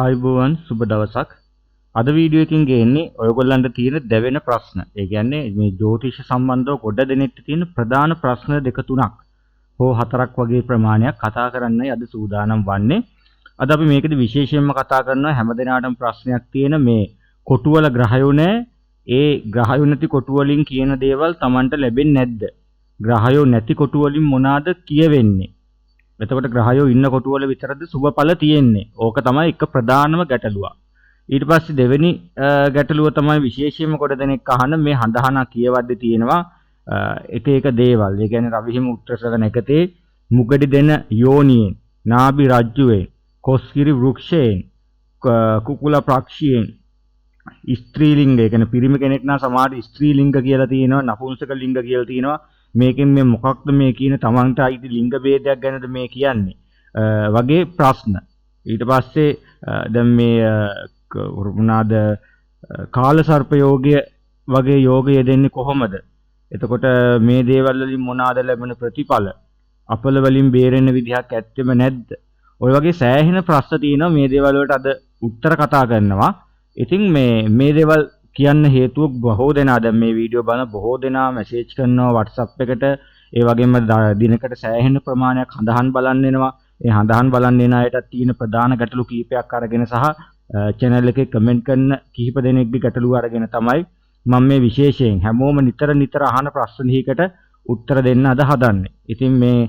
ආයුබෝවන් සුබ දවසක්. අද වීඩියෝ එකකින් ගේන්නේ ඔයගොල්ලන්ට තියෙන දෙවෙනි ප්‍රශ්න. ඒ කියන්නේ මේ ජ්‍යොතිෂ සම්බන්ධව ගොඩ දෙනෙක්ට තියෙන ප්‍රධාන ප්‍රශ්න දෙක තුනක් හෝ හතරක් වගේ ප්‍රමාණයක් කතා කරන්නයි අද සූදානම් වන්නේ. අද අපි මේකෙදි විශේෂයෙන්ම කතා කරනවා හැමදෙනාටම ප්‍රශ්නයක් තියෙන මේ කොටුවල ග්‍රහයෝ නැහැ. ඒ ග්‍රහයෝ නැති කොටු වලින් කියන දේවල් Tamanට ලැබෙන්නේ නැද්ද? ග්‍රහයෝ නැති කොටු වලින් මොනවාද කියවෙන්නේ? එතකොට ග්‍රහයෝ ඉන්න කොටුවල විතරද සුබඵල තියෙන්නේ. ඕක තමයි එක ප්‍රධානම ගැටලුව. ඊට පස්සේ දෙවෙනි ගැටලුව තමයි විශේෂයෙන්ම කොට දෙනෙක් අහන මේ හඳහන කියවද්දී තියෙනවා එක එක දේවල්. ඒ කියන්නේ රවිහිම උත්තර සගන එකතේ මුගඩි දෙන යෝනියෙන්, නාභි රජ්ජුවෙන්, කොස්කිරි වෘක්ෂයෙන්, කුකුල ප්‍රක්ෂියෙන්, ස්ත්‍රී ලිංග, ඒ කියන්නේ පිරිමි කෙනෙක් නම් සමහර ස්ත්‍රී ලිංග කියලා තියෙනවා, නපුංසක ලිංග කියලා තියෙනවා. මේකෙන් මේ මොකක්ද මේ කියන තමන්ට අයිති ලිංග ભેදයක් ගැනද මේ කියන්නේ වගේ ප්‍රශ්න. ඊට පස්සේ දැන් මේ මොනවාද කාල සර්ප යෝගය වගේ යෝගය දෙන්නේ කොහොමද? එතකොට මේ දේවල් වලින් මොනවාද ලැබෙන ප්‍රතිඵල? අපල වලින් බේරෙන්න විදිහක් ඇත්තෙම නැද්ද? ඔය වගේ සෑහෙන ප්‍රශ්න තියෙනවා. මේ දේවල් වලට අද උත්තර කතා කරනවා. ඉතින් මේ දේවල් කියන්න හේතුව බොහෝ දෙනා දැන් මේ වීඩියෝ බලන බොහෝ දෙනා මැසේජ් කරනවා WhatsApp එකට. ඒ වගේම දිනකට සෑහෙන ප්‍රමාණයක් හඳහන් බලන්න එනවා. ඒ හඳහන් බලන්න එන අයටත් තියෙන ප්‍රධාන ගැටලු කීපයක් අරගෙන සහ channel එකේ කමෙන්ට් කරන කීප දෙනෙක්ගේ ගැටලු අරගෙන තමයි මම මේ විශේෂයෙන් හැමෝම නිතර අහන ප්‍රශ්න දෙකකට උත්තර දෙන්න අද හදන්නේ. ඉතින් මේ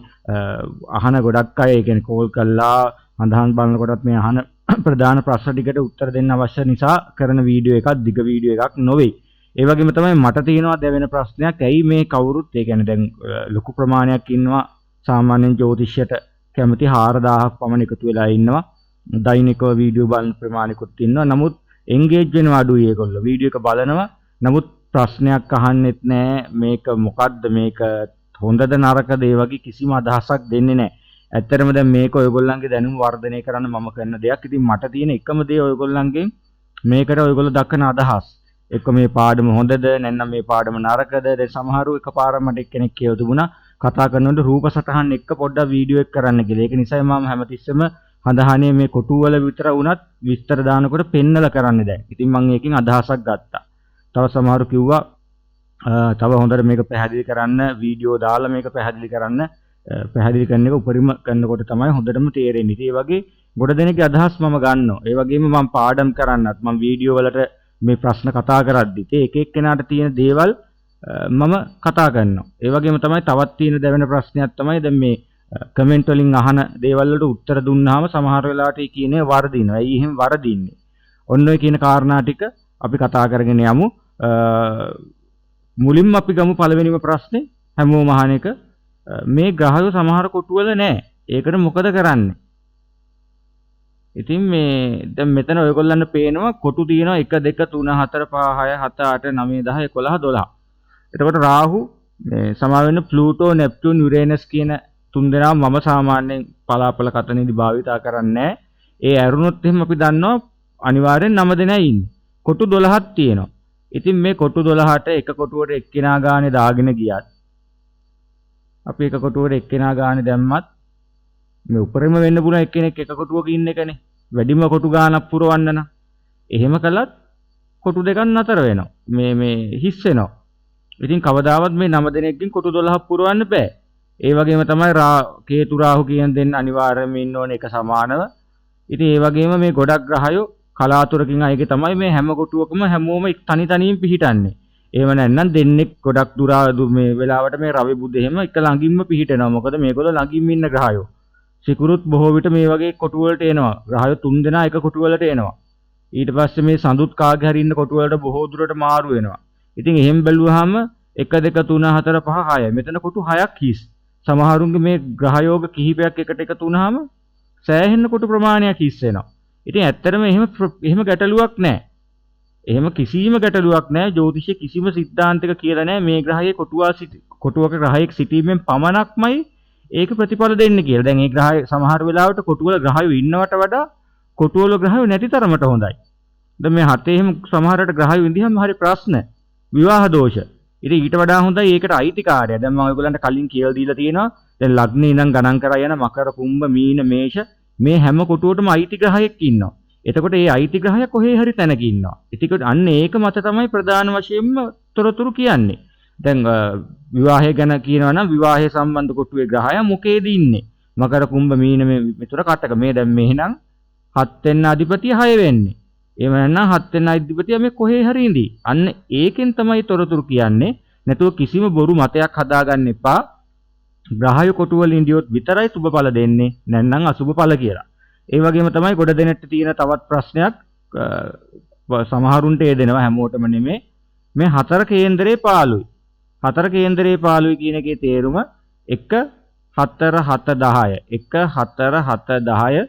අහන ගොඩක් අය ඒ කියන්නේ කෝල් කළා හඳහන් බලනකොටත් මේ අහන ප්‍රධාන ප්‍රශ්න ටිකට උත්තර දෙන්න අවශ්‍ය නිසා කරන වීඩියෝ එකක් දිග වීඩියෝ එකක් නොවේ. ඒ වගේම තමයි මට තියෙනවා දෙවෙනි ප්‍රශ්නයක්. ඇයි මේ කවුරුත් ඒ කියන්නේ දැන් ලොකු ප්‍රමාණයක් ඉන්නවා සාමාන්‍යයෙන් ජ්‍යොතිෂයට කැමති 4000ක් පමණ එකතු වෙලා ඉන්නවා. දෛනිකව වීඩියෝ බලන ප්‍රමාණිකුත් ඉන්නවා. නමුත් එන්ගේජ් වෙනවා අඩුයි ඒගොල්ලෝ. වීඩියෝ එක බලනවා. නමුත් ප්‍රශ්නයක් අහන්නෙත් නැහැ. මේක මොකද්ද? මේක හොඳද නරකද? ඒ වගේ කිසිම අදහසක් දෙන්නේ නැහැ. ඇත්තටම දැන් මේක ඔයගොල්ලන්ගේ දැනුම වර්ධනය කරන්න මම කරන දෙයක්. ඉතින් මට තියෙන එකම දේ ඔයගොල්ලන්ගෙන් මේකට ඔයගොල්ලෝ දක්වන අදහස්. එක්ක මේ පාඩම හොඳද නැත්නම් මේ පාඩම නරකද? දැන් සමහරු එකපාරක් මට එක්කෙනෙක් කියව තිබුණා කතා කරනකොට රූප සටහන් එක්ක පොඩ්ඩක් වීඩියෝ එක කරන්න කියලා. ඒක නිසා මම හැමතිස්සෙම හඳහනේ මේ කොටු වල විතර වුණත් විස්තර දානකොට පෙන්නලා කරන්නේ දැන්. ඉතින් මම ඒකෙන් අදහසක් ගත්තා. තව සමහරු කිව්වා තව හොඳට මේක පැහැදිලි කරන්න වීඩියෝ දාලා මේක පැහැදිලි කරන්න. පැහැදිලි කරන එක උපරිම කරනකොට තමයි හොඳටම තේරෙන්නේ. ඉතින් ඒ වගේ ගොඩ දෙනෙක්ගේ අදහස් මම ගන්නවා. ඒ වගේම මම පාඩම් කරන්නත් මම වීඩියෝ වලට මේ ප්‍රශ්න කතා කරද්දි එක එක්කෙනාට තියෙන දේවල් මම කතා කරනවා. ඒ වගේම තමයි තවත් තියෙන දෙවෙනි ප්‍රශ්නයක් තමයි දැන් මේ කමෙන්ට් වලින් අහන දේවල් වලට උත්තර දුන්නාම සමහර වෙලාවට ඒ කියන්නේ වරදිනවා. ඇයි එහෙම වරදින්නේ? ඔන්න ඔය කියන කාරණා ටික අපි කතා කරගෙන යමු. මුලින්ම අපි ගමු පළවෙනිම ප්‍රශ්නේ හැමෝම අහන එක. මේ ග්‍රහයෝ සමහර කොටුවල නැහැ. ඒකට මොකද කරන්නේ? ඉතින් මේ දැන් මෙතන ඔයගොල්ලන්ට පේනවා කොටු තියෙනවා 1 2 3 4 5 6 7 8 9 10 11 12. එතකොට රාහු මේ සමා වෙන ප්ලූටෝ නෙප්ටියුන් යුරේනස් කියන තුන් දෙනා මම සාමාන්‍යයෙන් පලාපල කතනෙදි භාවිතා කරන්නේ. ඒ ඇරුණොත් එහෙම අපි දන්නවා අනිවාර්යෙන් 9 දෙනා ඉන්නේ. කොටු 12ක් තියෙනවා. ඉතින් මේ කොටු 12ට එක කොටුවට එක්කිනා ගානේ දාගෙන ගියත් අපි එක කොටුවට එක්කෙනා ගානේ දැම්මත් මේ උපරිම වෙන්න පුළුවන් එක්කෙනෙක් එක කොටුවක ඉන්න එකනේ. වැඩිම කොටු ගානක් පුරවන්න නම්. එහෙම කළත් කොටු දෙකක් නතර වෙනවා. මේ හිස් වෙනවා. ඉතින් කවදාවත් මේ 9 දෙනෙක්ගෙන් කොටු 12ක් පුරවන්න බෑ. ඒ වගේම තමයි කේතු රාහු කියන දෙන්න අනිවාර්යයෙන්ම ඉන්න ඕනේ එක සමානව. ඉතින් ඒ වගේම මේ ගොඩක් ග්‍රහයෝ කලාතුරකින් අයගේ තමයි මේ හැම කොටුවකම හැමෝම තනි තනියෙන් පිහිටන්නේ. එහෙම නැත්නම් දෙන්නෙක් ගොඩක් දුර මේ වෙලාවට මේ රවි බුධ එහෙම එක ළඟින්ම පිහිටනවා. මොකද මේගොල්ලෝ ළඟින්ම ඉන්න ග්‍රහයෝ. සිකුරුත් බොහෝ විට මේ වගේ කොටු වලට එනවා. ග්‍රහයෝ 3 දෙනා එක කොටු වලට එනවා. ඊට පස්සේ මේ සඳුත් කාගේ හරි ඉන්න කොටු වලට බොහෝ දුරට මාරු වෙනවා. ඉතින් එහෙම බැලුවාම 1 2 3 4 5 6 මෙතන කොටු 6ක් හිස්. සමහරුන්ගේ මේ ග්‍රහයෝග කිහිපයක් එකට එකතු වුනහම සෑහෙන කොටු ප්‍රමාණයක් හිස් වෙනවා. ඉතින් ඇත්තටම එහෙම ගැටලුවක් නැහැ. එහෙම කිසිම ගැටලුවක් නැහැ. ජ්‍යොතිෂයේ කිසිම සිද්ධාන්තයක කියලා නැහැ මේ ග්‍රහයේ කොටුවක ග්‍රහයෙක් සිටීමෙන් පමණක්මයි ඒක ප්‍රතිඵල දෙන්නේ කියලා. දැන් මේ ග්‍රහය සමහර වෙලාවට කොටුවල ග්‍රහයෝ ඉන්නවට වඩා කොටුවල ග්‍රහයෝ නැති තරමට හොඳයි. දැන් මේ හතේ එහෙම සමහරට ග්‍රහයෝ ඉඳිහම හරි ප්‍රශ්න. විවාහ දෝෂ. ඉතින් ඊට වඩා හොඳයි ඒකට අයිතිකාරය. දැන් මම ඔයගොල්ලන්ට කලින් කියලා දීලා තියෙනවා. දැන් ලග්නේ ඉඳන් ගණන් කරා යන මකර කුම්භ මීන මේෂ මේ හැම කොටුවටම අයිති ග්‍රහයෙක් ඉන්නවා. එතකොට මේ අයිති ග්‍රහය කොහේ හරි තැනක ඉන්නවා. එතකොට අන්න ඒක මත තමයි ප්‍රධාන වශයෙන්ම තොරතුරු කියන්නේ. දැන් විවාහය ගැන කියනවා නම් විවාහය සම්බන්ධ කොටුවේ ග්‍රහය මොකේද ඉන්නේ? මකර කුම්භ මීන මිතුර කටක මේ දැන් මෙහෙනම් 7 වෙනි අධිපතිය 6 වෙන්නේ. එහෙම නැත්නම් 7 වෙනි අධිපතිය මේ කොහේ හරි ඉඳී. අන්න ඒකෙන් තමයි තොරතුරු කියන්නේ. නැතුව කිසිම බොරු මතයක් හදාගන්න එපා. ග්‍රහය කොටු වල ඉඳියොත් විතරයි සුබඵල දෙන්නේ. නැත්නම් අසුබඵල කියලා. ඒ වගේම තමයි ගොඩ දෙනෙට තියෙන තවත් ප්‍රශ්නයක් සමහරුන්ට ඒ දෙනවා හැමෝටම නෙමෙයි. මේ 4 කේන්දරේ පාළුයි. 4 කේන්දරේ පාළුයි කියන එකේ තේරුම 1 4 7 10 1 4 7 10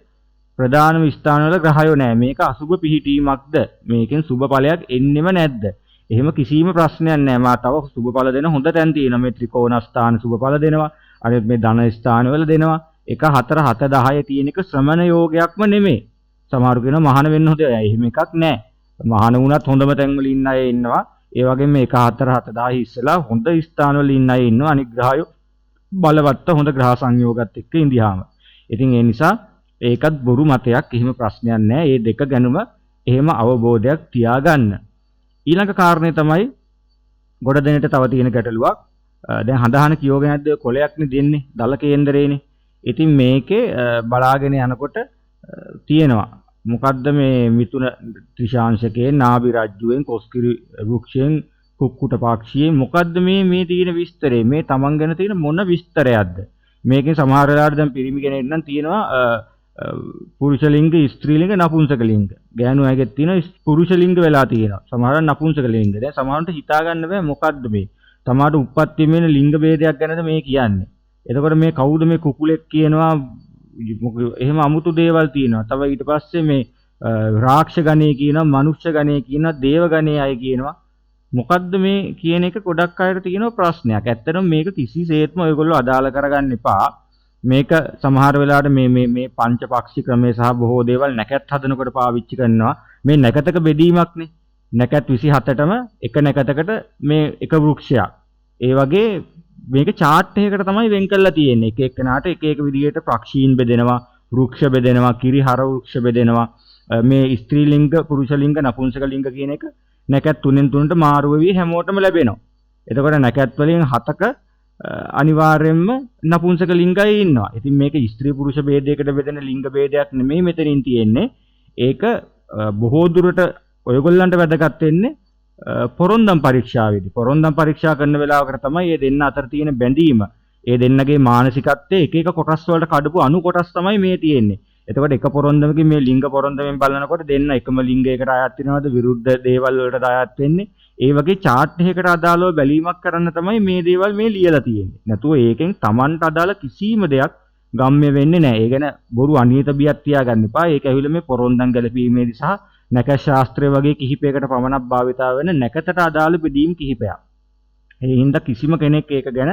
ප්‍රධානම ස්ථානවල ග්‍රහයෝ නැහැ. මේක අසුබ පිහිටීමක්ද? මේකෙන් සුබ ඵලයක් එන්නෙම නැද්ද? එහෙම කිසිම ප්‍රශ්නයක් නැහැ. මා තව සුබ ඵල දෙන හොඳ තැන් තියෙනවා. මේ ත්‍රිකෝණ ස්ථාන සුබ ඵල දෙනවා. අනිත් මේ ධන ස්ථානවල දෙනවා. 1 4 7 10 තියෙන එක ශ්‍රමණ යෝගයක්ම නෙමෙයි. සමහරු කියනවා මහාන වෙන්න හොඳයි. එහෙම එකක් නැහැ. මහාන වුණත් හොඳම තැන් වල ඉන්න අය ඉන්නවා. ඒ වගේම මේ 1 4 7 10 ඉස්සලා හොඳ ස්ථානවල ඉන්න අය ඉන්නවා. අනිත් ග්‍රහයෝ බලවත් හොඳ ග්‍රහ සංයෝගات එක්ක ඉඳියාම. ඉතින් ඒ නිසා ඒකත් බොරු මතයක්. එහෙම ප්‍රශ්නයක් නැහැ. මේ දෙක ගැනම එහෙම අවබෝධයක් තියාගන්න. ඊළඟ කාරණේ තමයි ගොඩ දෙනට තව තියෙන ගැටලුවක්. දැන් හඳහන කියෝගෙන නැද්ද කොලයක්නේ දෙන්නේ දල කේන්දරේනේ. ඉතින් මේකේ බලාගෙන යනකොට තියෙනවා මොකද්ද මේ මිතුන ත්‍රිශාංශකයේ නාභි රජ්ජුවෙන් කොස්කිරි වෘක්ෂයෙන් කුක්කුට පාක්ෂියේ මොකද්ද මේ තියෙන විස්තරේ මේ තමන් ගැන තියෙන මොන විස්තරයක්ද මේකෙන් සමහර වෙලාවට දැන් පිරිමි කෙනෙක් නම් තියෙනවා පුරුෂ ලිංග ස්ත්‍රී ලිංග නපුංසක ලිංග ගෑනු අයගෙත් තියෙන පුරුෂ ලිංග වෙලා තියෙනවා සමහර නපුංසක ලිංග දැන් සමහරට හිතා ගන්න බෑ මොකද්ද මේ තමාට උප්පත්තිය වෙන ලිංග ભેදයක් ගැනද මේ කියන්නේ එතකොට මේ කවුද මේ කුකුලෙක් කියනවා එහෙම අමුතු දේවල් තියෙනවා. තව ඊට පස්සේ මේ රාක්ෂ ගණේ කියනවා, මනුෂ්‍ය ගණේ කියනවා, දේව ගණේ අය කියනවා. මොකද්ද මේ කියන එක ගොඩක් අයට තියෙන ප්‍රශ්නයක්. ඇත්තටම මේක කිසිසේත්ම ඔයගොල්ලෝ අදාළ කරගන්න එපා. මේක සමහර වෙලාවට මේ පංචපක්ෂි ක්‍රමයේ සහ බොහෝ දේවල් නැකත් හදනකොට පාවිච්චි කරනවා. මේ නැකතක බෙදීමක්නේ. නැකත් 27ටම එක නැකතකට මේ එක වෘක්ෂයක්. ඒ වගේ මේක chart එකකට තමයි වෙන් කරලා තියෙන්නේ. එක එකනාට එක එක විදිහට පක්ෂීන් බෙදෙනවා, වෘක්ෂ බෙදෙනවා, කිරිහර වෘක්ෂ බෙදෙනවා. මේ ස්ත්‍රී ලිංග, පුරුෂ ලිංග, නපුංසක ලිංග කියන එක නැකත් 3න් 3ට මාරු වෙවි හැමෝටම ලැබෙනවා. එතකොට නැකත් වලින් 7ක අනිවාර්යයෙන්ම නපුංසක ලිංගයි ඉන්නවා. ඉතින් මේක ස්ත්‍රී පුරුෂ ભેදයකට බෙදෙන ලිංග ભેදයක් නෙමෙයි මෙතනින් තියෙන්නේ. ඒක බොහෝ දුරට ඔයගොල්ලන්ට වැදගත් වෙන්නේ පොරොන්දම් පරීක්ෂාවේදී පොරොන්දම් පරීක්ෂා කරන වෙලාවකට තමයි මේ දෙන්න අතර තියෙන බැඳීම. ඒ දෙන්නගේ මානසිකත්වයේ එක එක කොටස් වලට කඩපු අණු කොටස් තමයි මේ තියෙන්නේ. එතකොට එක පොරොන්දමකින් මේ ලිංග පොරොන්දමෙන් බලනකොට දෙන්න එකම ලිංගයකට අයත් වෙනවද විරුද්ධ දේවල් වලට අයත් වෙන්නේ. ඒ වගේ chart එකකට අදාළව බැලීමක් කරන්න තමයි මේ දේවල් මේ ලියලා තියෙන්නේ. නැතුව ඒකෙන් Tamanට අදාළ කිසිම දෙයක් ගම්ම්‍ය වෙන්නේ නැහැ. ඒ ගැන බොරු අනියත බියක් තියාගන්න එපා. ඒක ඇවිල්ලා මේ පොරොන්දම් ගැලපීමේදී සහ නැකත් ශාස්ත්‍රය වගේ කිහිපයකට පමණක් භාවිතා වෙන නැකතට අදාළ බෙදීම් කිහිපයක්. ඒ හින්දා කිසිම කෙනෙක් ඒක ගැන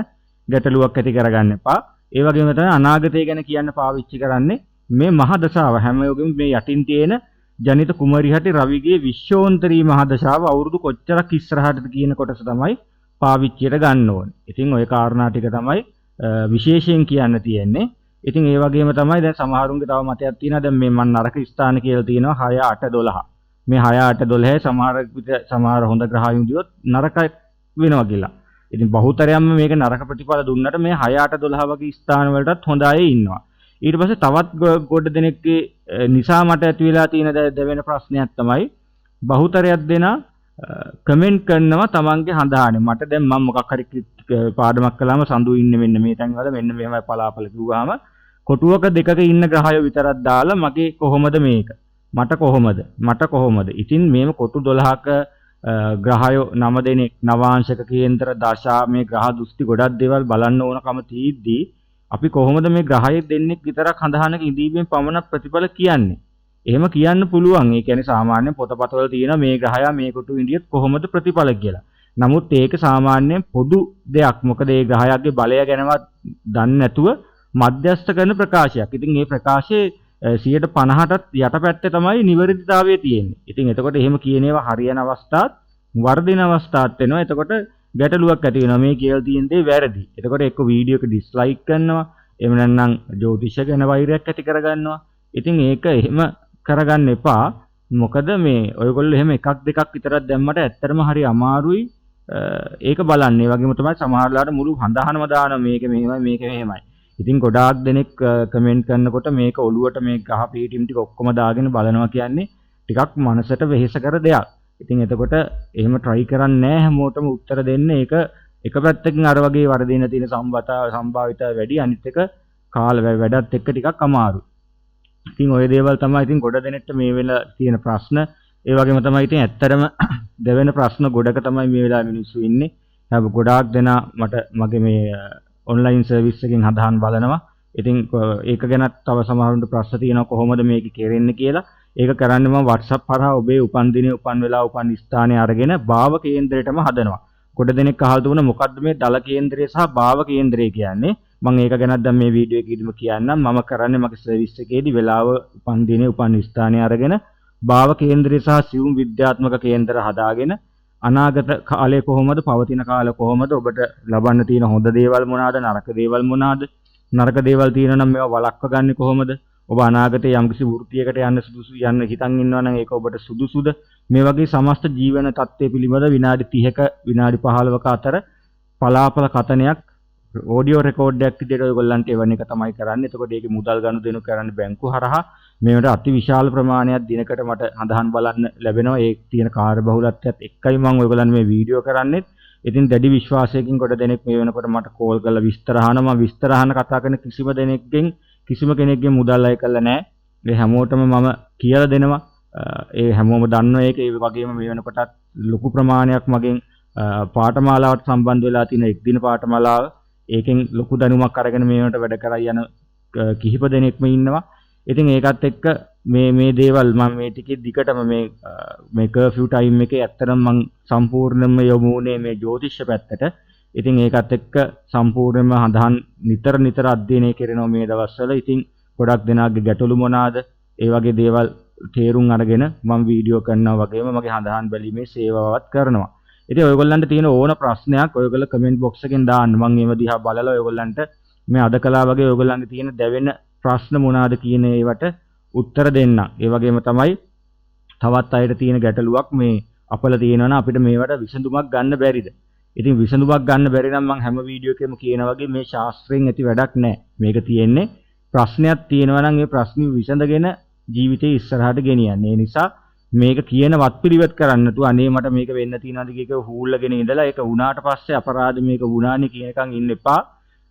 ගැටලුවක් ඇති කරගන්න එපා. ඒ වගේම තමයි අනාගතය ගැන කියන්න පාවිච්චි කරන්නේ මේ මහ දශාව. හැම යෝගෙම මේ යටින් තියෙන ජනිත කුමරිහටි රවිගේ විශ්වෝන්තරී මහ දශාව අවුරුදු කොච්චරක් ඉස්සරහටද කියන කොටස තමයි පාවිච්චියට ගන්න ඕනේ. ඉතින් ওই කාරණා ටික තමයි විශේෂයෙන් කියන්න තියෙන්නේ. ඉතින් ඒ වගේම තමයි දැන් සමහරුන්ගේ තව මතයක් තියෙනවා දැන් මේ මන් නරක ස්ථාන කියලා තියෙනවා 6 8 12. මේ 6 8 12 සමහර හොඳ ග්‍රහයන් දියොත් නරක වෙනවා කියලා. ඉතින් බහුතරයක්ම මේක නරක ප්‍රතිඵල දුන්නට මේ 6 8 12 වගේ ස්ථාන වලටත් හොඳ අය ඉන්නවා. ඊට පස්සේ තවත් ගොඩ දෙනෙක්ගේ නිසා මට ඇති වෙලා තියෙන දෙවෙන ප්‍රශ්නයක් තමයි බහුතරයක් දෙනා කමෙන්ට් කරනවා තමන්ගේ හඳහානේ මට දැන් මම මොකක් හරි පාඩමක් කළාම සඳු ඉන්නේ මෙන්න මේ තැන් වල මෙන්න මෙහෙමයි පලාපල කිව්වහම කොටුවක දෙකක ඉන්න ග්‍රහය විතරක් දාලා මගේ කොහොමද මේක මට කොහොමද ඉතින් මේව කොටු 12ක ග්‍රහයෝ 9 දෙනෙක් නවාංශක කේන්දර දශා මේ ග්‍රහ දෘෂ්ටි ගොඩක් දේවල් බලන්න ඕනකම තියෙද්දී අපි කොහොමද මේ ග්‍රහයේ දෙන්නෙක් විතරක් හඳහනක ඉඳීමෙන් පමණ ප්‍රතිඵල කියන්නේ එහෙම කියන්න පුළුවන්. ඒ කියන්නේ සාමාන්‍යයෙන් පොතපතවල තියෙන මේ ග්‍රහය මේ කොටු ඉඳියත් කොහොමද ප්‍රතිඵල කියලා. නමුත් ඒක සාමාන්‍යයෙන් පොදු දෙයක්. මොකද ඒ ග්‍රහයගේ බලය ගැනවත් දන්නේ නැතුව මධ්‍යස්ථ කරන ප්‍රකාශයක්. ඉතින් මේ ප්‍රකාශයේ 50%ටත් යටපැත්තේ තමයි නිවැරදිතාවය තියෙන්නේ. ඉතින් එතකොට එහෙම කියන ඒවා හරියන අවස්ථාත් වර්ධින අවස්ථාත් වෙනවා. එතකොට ගැටලුවක් ඇති වෙනවා මේ කියලා තියෙන දේ වැරදි. එතකොට එක්ක වීඩියෝ එක ඩිස්ලයික් කරනවා. එහෙම නැත්නම් ජ්‍යොතිෂ ගැන වෛරයක් ඇති කරගන්නවා. ඉතින් ඒක එහෙම කරගන්න එපා. මොකද මේ ඔයගොල්ලෝ එහෙම එකක් දෙකක් විතරක් දැම්මට ඇත්තටම හරි අමාරුයි ඒක බලන්න. ඒ වගේම තමයි සමහරලාට මුළු හඳහනම දාන මේක මෙහෙමයි මේක මෙහෙමයි. ඉතින් ගොඩාක් දෙනෙක් කමෙන්ට් කරනකොට මේක ඔළුවට මේ ගහ පීටිම් ටික ඔක්කොම දාගෙන බලනවා කියන්නේ ටිකක් මනසට වෙහෙසකර දෙයක්. ඉතින් එතකොට එහෙම try කරන්නේ නැහැ හැමෝටම උත්තර දෙන්න. ඒක එක පැත්තකින් අර වගේ වර්ධින තියෙන සම්භාවිත වැඩි, අනිත් එක කාල වැඩත් එක්ක ටිකක් අමාරුයි. ඉතින් ওই දේවල් තමයි ඉතින් ගොඩ දෙනෙක්ට මේ වෙලාව තියෙන ප්‍රශ්න. ඒ වගේම තමයි ඉතින් ඇත්තටම දෙවෙන ප්‍රශ්න ගොඩක තමයි මේ වෙලාවේ මිනිස්සු ඉන්නේ. හැබැයි ගොඩාක් දෙනා මට මගේ මේ ඔන්ලයින් සර්විස් එකෙන් හදාහන් බලනවා. ඉතින් ඒක ගැනත් තව සමහරුන්ට ප්‍රශ්න තියෙනවා කොහොමද මේක කෙරෙන්නේ කියලා. ඒක කරන්නේ මම WhatsApp හරහා ඔබේ උපන් දිනේ උපන් වෙලාව උපන් ස්ථානය අරගෙන භාව කේන්දරයටම හදනවා. ගොඩ දෙනෙක් අහලා දුන්න මොකද්ද මේ දල කේන්දරය සහ භාව කේන්දරය කියන්නේ? මම ඒක ගැනත් දැන් මේ වීඩියෝ එකේදීම කියන්නම්. මම කරන්නේ මගේ සර්විස් එකේදී වෙලාව උපන් දිනේ උපන් ස්ථානය අරගෙන භාව කේන්දරය සහ සියුම් විද්‍යාත්මක කේන්දර හදාගෙන අනාගත කාලය කොහොමද, පවතින කාලය කොහොමද, ඔබට ලබන්න තියෙන හොඳ දේවල් මොනවාද, නරක දේවල් මොනවාද, නරක දේවල් තියෙනවා නම් මේවා වළක්ව ගන්න කොහොමද, ඔබ අනාගතයේ යම්කිසි වෘත්තියකට යන්න සුදුසු යන්න හිතන් ඉන්නවා නම් ඒක ඔබට සුදුසුද, මේ වගේ සමස්ත ජීවන තත්ත්වය පිළිබඳ විනාඩි 30ක විනාඩි 15ක අතර පලාපල කතනයක් ඔඩියෝ රෙකෝඩ්ඩයක් විදිහට ඔයගොල්ලන්ට එවන එක තමයි කරන්නේ. එතකොට ඒකේ මුදල් ගනුදෙනු කරන්නේ බැංකු හරහා. මේවට අති විශාල ප්‍රමාණයක් දිනකට මට හඳහන් බලන්න ලැබෙනවා. ඒ තියෙන කාර්යබහුලත්වයත් එක්කයි මම ඔයගොල්ලන් මේ වීඩියෝ කරන්නේ. ඉතින් දැඩි විශ්වාසයකින් කොට දෙනෙක් මේ වෙනකොට මට කෝල් කරලා විස්තර අහනවා. මම විස්තර අහන කතා කරන කිසිම කෙනෙක්ගෙන් මුදල් අය කළා නැහැ. මේ හැමෝටම මම කියලා දෙනවා. ඒ හැමෝම දන්නවා ඒක. ඒ වගේම මේ වෙනකොටත් ලොකු ප්‍රමාණයක් මගෙන් පාඨමාලාවට සම්බන්ධ වෙලා තියෙන එක් දින පාඨමාලාව. ඒකෙන් ලොකු දැනුමක් අරගෙන මේ වෙනට වැඩ කරලා යන කිහිප දෙනෙක්ම ඉන්නවා. ඉතින් ඒකත් එක්ක මේ දේවල් මම මේ ටිකේ දිගටම මේ කර්ෆියු ටයිම් එකේ ඇත්තටම මම සම්පූර්ණයෙන්ම යොමු වුණේ මේ ජ්‍යොතිෂ පැත්තට. ඉතින් ඒකත් එක්ක සම්පූර්ණයෙන්ම හඳහන් නිතර අධ්‍යයනය කරනවා මේ දවස්වල. ඉතින් ගොඩක් දෙනාගේ ගැටලු මොනවාද, ඒ වගේ දේවල් තේරුම් අරගෙන මම වීඩියෝ කරනවා වගේම මගේ හඳහන් බැලීමේ සේවාවත් කරනවා. ඉතින් ඔයගොල්ලන්ට තියෙන ඕන ප්‍රශ්නයක් ඔයගොල්ලෝ කමෙන්ට් බොක්ස් එකෙන් දාන්න. මම ඒව දිහා බලලා ඔයගොල්ලන්ට මේ අද කලා වගේ ඔයගොල්ලන්ගේ තියෙන දැවෙන ප්‍රශ්න මොනවාද කියන ඒවට උත්තර දෙන්න. ඒ වගේම තමයි තවත් අයට තියෙන ගැටලුවක් මේ අපල තියෙනවනම් අපිට මේවට විසඳුමක් ගන්න බැරිද? ඉතින් විසඳුමක් ගන්න බැරි නම් මම හැම වීඩියෝ එකෙම කියන වගේ මේ ශාස්ත්‍රයෙන් ඇති වැඩක් නැහැ. මේක තියෙන්නේ ප්‍රශ්නයක් තියෙනවා නම් ඒ ප්‍රශ්නේ විසඳගෙන ජීවිතේ ඉස්සරහට ගෙනියන්න. ඒ නිසා මේක කියන වත්පිළිවෙත් කරන්න නැතුව අනේ මට මේක වෙන්න තියෙනවාද කියක හූල්ලගෙන ඉඳලා ඒක වුණාට පස්සේ අපරාධ මේක වුණානේ කියන එකන් ඉන්න එපා.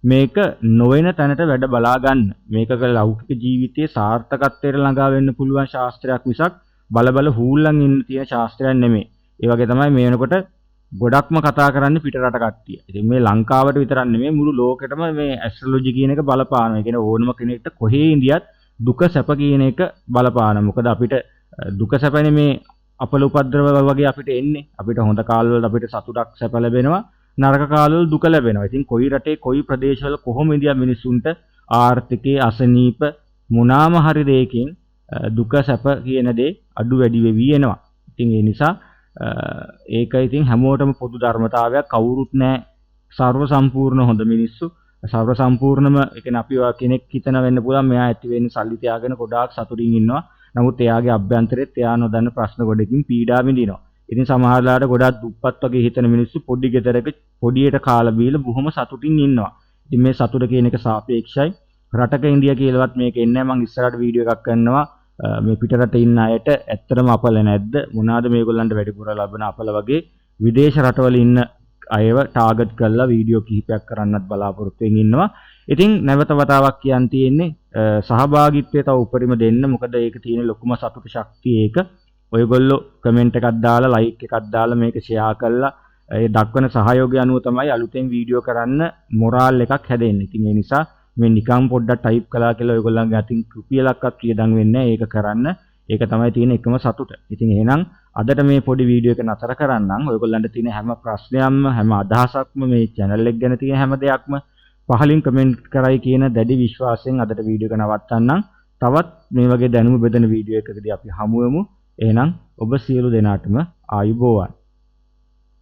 මේක නොවන තැනට වැඩ බලා ගන්න. මේක ලෞකික ජීවිතයේ සාර්ථකත්වයට ළඟා වෙන්න පුළුවන් ශාස්ත්‍රයක් මිසක් බල හූල්ලන් ඉන්න තියෙන ශාස්ත්‍රයක් නෙමෙයි. ඒ වගේ තමයි මේ වෙනකොට ගොඩක්ම කතා කරන්නේ පිටරට කට්ටිය. ඉතින් මේ ලංකාවට විතරක් නෙමෙයි මුළු ලෝකෙටම මේ ඇස්ට්‍රොලොජි කියන එක බලපානවා. ඒ කියන්නේ ඕනම කෙනෙක්ට කොහේ ඉඳියත් දුක සැප කියන එක බලපානවා. මොකද අපිට දුක සැපනේ මේ අපල උපද්‍රව වගේ අපිට එන්නේ. අපිට හොඳ කාලවල අපිට සතුටක් සැප ලැබෙනවා. නරක කාලවල දුක ලැබෙනවා. ඉතින් කොයි රටේ කොයි ප්‍රදේශවල කොහොම ඉඳියා මිනිසුන්ට ආර්ථිකයේ අසනීප මොනාම හරි දෙයකින් දුක සැප කියන දේ අඩු වැඩි වෙවි එනවා. ඉතින් ඒ නිසා ඒක ඉතින් හැමෝටම පොදු ධර්මතාවයක්. කවුරුත් නැහැ සර්ව සම්පූර්ණ හොඳ මිනිස්සු. සර්ව සම්පූර්ණම ඒ කියන්නේ අපි කෙනෙක් හිතන වෙන්න පුළුවන් මෙයා ඇති වෙන්නේ සල්ලි තියාගෙන ගොඩාක් සතුටින් ඉන්නවා. නමුත් එයාගේ අභ්‍යන්තරෙත් එයා නොදන්න ප්‍රශ්න ගොඩකින් පීඩා විඳිනවා. ඉතින් සමහරලාට ගොඩක් දුප්පත් වගේ හිතන මිනිස්සු පොඩි ගෙදරක පොඩියට කාලා බීලා බොහොම සතුටින් ඉන්නවා. ඉතින් මේ සතුට කියන එක සාපේක්ෂයි. රටක ඉන්දියා කියලාවත් මේක එන්නේ නැහැ. මම ඉස්සරහට වීඩියෝ එකක් කරනවා මේ පිටරට ඉන්න අයට ඇත්තටම අපල නැද්ද? මොනවාද මේගොල්ලන්ට වැඩිපුර ලබන අපල වගේ විදේශ රටවල ඉන්න අයව ටාගට් කරලා වීඩියෝ කිහිපයක් කරන්නත් බලාපොරොත්තු වෙමින් ඉන්නවා. ඉතින් නැවත වතාවක් කියන්න තියෙන්නේ සහභාගීත්වය තව උපරිම දෙන්න. මොකද ඒක තියෙන ලොකුම සතුට ශක්තිය ඒක. ඔයගොල්ලෝ කමෙන්ට් එකක් දාලා ලයික් එකක් දාලා මේක ෂෙයා කරලා ඒ දක්වන සහයෝගය අනුව තමයි අලුතෙන් වීඩියෝ කරන්න මොරාල් එකක් හැදෙන්නේ. ඉතින් ඒ නිසා මේ නිකම් පොඩ්ඩක් ටයිප් කළා කියලා ඔයගොල්ලන්ගේ අතින් රුපියලක්වත් වියදම් වෙන්නේ නැහැ. ඒක කරන්න. ඒක තමයි තියෙන එකම සතුට. ඉතින් එහෙනම් අදට මේ පොඩි වීඩියෝ එක නතර කරන්නම්. ඔයගොල්ලන්ට තියෙන හැම ප්‍රශ්නයක්ම හැම අදහසක්ම මේ channel එක ගැන තියෙන හැම දෙයක්ම පහලින් කමෙන්ට් කරයි කියන දැඩි විශ්වාසයෙන් අදට වීඩියෝ එක නවත්තන්නම්. තවත් මේ වගේ දැනුම බෙදෙන වීඩියෝ එකකදී අපි හමු වෙමු. එහෙනම් ඔබ සියලු දෙනාටම ආයුබෝවන්.